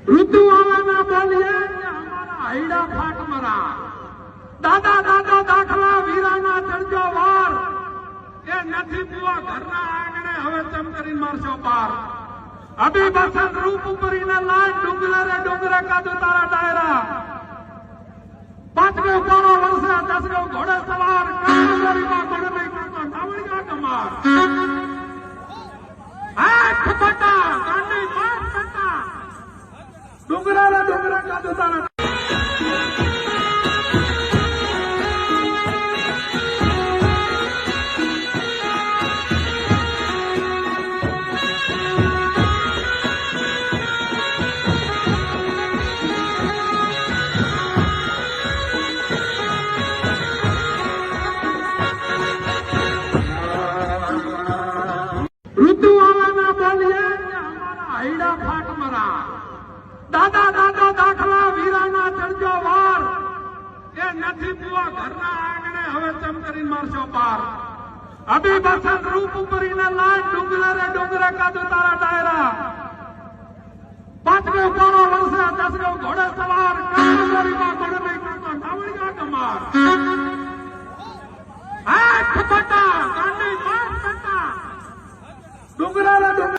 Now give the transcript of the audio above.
ઋતુ આવાના બોલીએ કે અમારા હૈડા ફાટ મરા દાદા દાદા દાખલા વીરાના ચડજો વાર એ નથી બુઆ ઘરના આંગણે હવે ચમ કરીને મારશો પાર અભી બસંત રૂપ ઉપરીને લાલ ડુંગરે રે ડુંગરે કાદુ તારા ડાયરા પાંચમો કોરો વર્ષે દસમો ઘોડે સવાર કાળગરીમાં ગોળની કાંતો નાવડિયા કમાર આઠ પટા ગાંડી પાંચ પટા ડુંગરે રે ડુંગરે કાદુ તારા ઋતુ આવાના બોલીએ કે અમારા હૈડા ફાટ મરા દાદા દાદા દાખલા વીરાના ચડજો વાર એ નથી બુઆ ઘરના આંગણે હવે ચમ કરીને મારશો પાર અભી બસંત રૂપ ઉપરીને લાલ ડુંગરે રે ડુંગરે કાદુ તારા ડાયરા પાંચમો કોરો વર્ષે દસમો ઘોડે સવાર કાળગરીમાં ગોળની કાંતો નાવડિયા કમાર આઠ પટા ગાંડી પાંચ પટા ડુંગરા